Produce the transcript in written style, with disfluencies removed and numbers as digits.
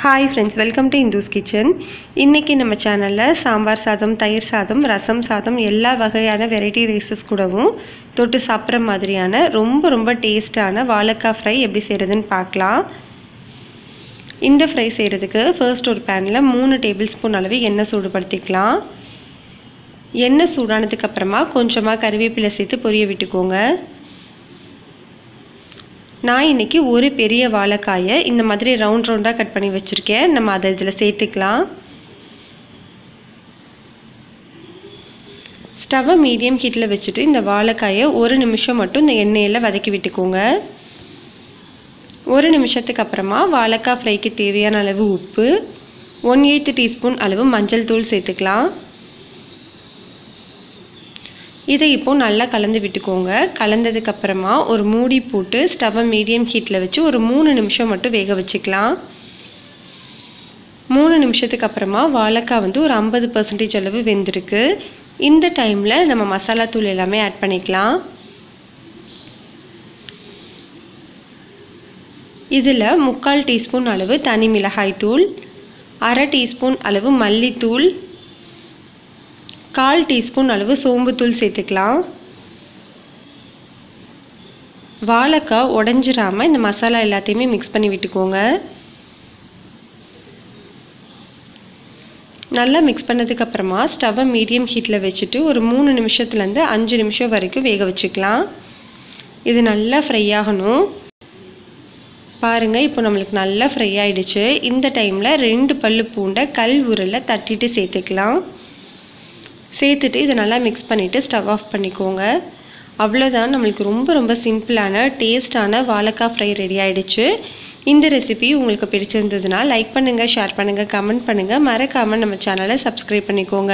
Hi friends, welcome to Indhu's kitchen. இன்னைக்கு நம்ம சேனல்ல சாம்பார் சாதம், தயிர் சாதம், ரசம் சாதம் எல்லா வகையான வெரைட்டி ரைசஸ் கூடவும் தொட்டு சாப்பிட்ற மாதிரியான ரொம்ப டேஸ்டான வாழைக்காய் ஃப்ரை எப்படி செய்யறதுன்னு பார்க்கலாம். இந்த ஃப்ரை செய்யறதுக்கு ஃபர்ஸ்ட் ஒரு panல 3 டேபிள்ஸ்பூன் அளவு எண்ணெய் சூடுபடுத்திக்கலாம். எண்ணெய் சூடானதுக்கு அப்புறமா கொஞ்சமா கறிவேப்பிலை சேர்த்து பொரிய விட்டுக்கோங்க. நான் இன்னைக்கு ஒரு பெரிய வாழைக்காயை இந்த மாதிரி ரவுண்டா கட் பண்ணி வச்சிருக்கேன். நம்ம அதை இதில் சேர்த்துக்கலாம். ஸ்டவ்வை மீடியம் ஹீட்டில் வச்சுட்டு இந்த வாழைக்காயை ஒரு நிமிஷம் மட்டும் இந்த எண்ணெயில் வதக்கி விட்டுக்கோங்க. ஒரு நிமிஷத்துக்கு அப்புறமா வாழைக்காய் ஃப்ரைக்கு தேவையான அளவு உப்பு, 1/8 டீஸ்பூன் அளவு மஞ்சள் தூள் சேர்த்துக்கலாம். இதை இப்போ நல்லா கலந்து விட்டுக்கோங்க. கலந்ததுக்கு அப்புறமா ஒரு மூடி போட்டு ஸ்டவ்வை மீடியம் ஹீட்டில் வச்சு ஒரு 3 நிமிஷம் மட்டும் வேக வச்சுக்கலாம். 3 நிமிஷத்துக்கு அப்புறமா வாழைக்காய் ஒரு 50% அளவு வெந்திருக்கு. இந்த டைமில் நம்ம மசாலா தூள் எல்லாமே ஆட் பண்ணிக்கலாம். இதில் 3/4 டீஸ்பூன் அளவு தனி மிளகாய் தூள், 1/2 டீஸ்பூன் அளவு மல்லித்தூள், 1/4 டீஸ்பூன் அளவு சோம்புத்தூள் சேர்த்துக்கலாம். வாழைக்காய் உடைஞ்சிராமல் இந்த மசாலா எல்லாத்தையுமே மிக்ஸ் பண்ணி விட்டுக்கோங்க. நல்லா மிக்ஸ் பண்ணதுக்கு அப்புறமா ஸ்டவ்வை மீடியம் ஹீட்டில் வச்சுட்டு ஒரு 3 நிமிஷத்துலேருந்து 5 நிமிஷம் வரைக்கும் வேக வச்சுக்கலாம். இது நல்லா ஃப்ரை ஆகணும். பாருங்கள், இப்போ நம்மளுக்கு நல்லா ஃப்ரை ஆகிடுச்சு. இந்த டைமில் 2 பல்லு பூண்டை கல் உருளை தட்டிட்டு சேர்த்துக்கலாம். சேர்த்துட்டு இதை நல்லா மிக்ஸ் பண்ணிவிட்டு ஸ்டவ் ஆஃப் பண்ணிக்கோங்க. அவ்வளோதான், நம்மளுக்கு ரொம்ப சிம்பிளான டேஸ்டான வாழைக்காய் ஃப்ரை ரெடி ஆகிடுச்சு. இந்த ரெசிபி உங்களுக்கு பிடிச்சிருந்ததுன்னா லைக் பண்ணுங்கள், ஷேர் பண்ணுங்கள், கமெண்ட் பண்ணுங்கள். மறக்காமல் நம்ம சேனலை சப்ஸ்கிரைப் பண்ணிக்கோங்க.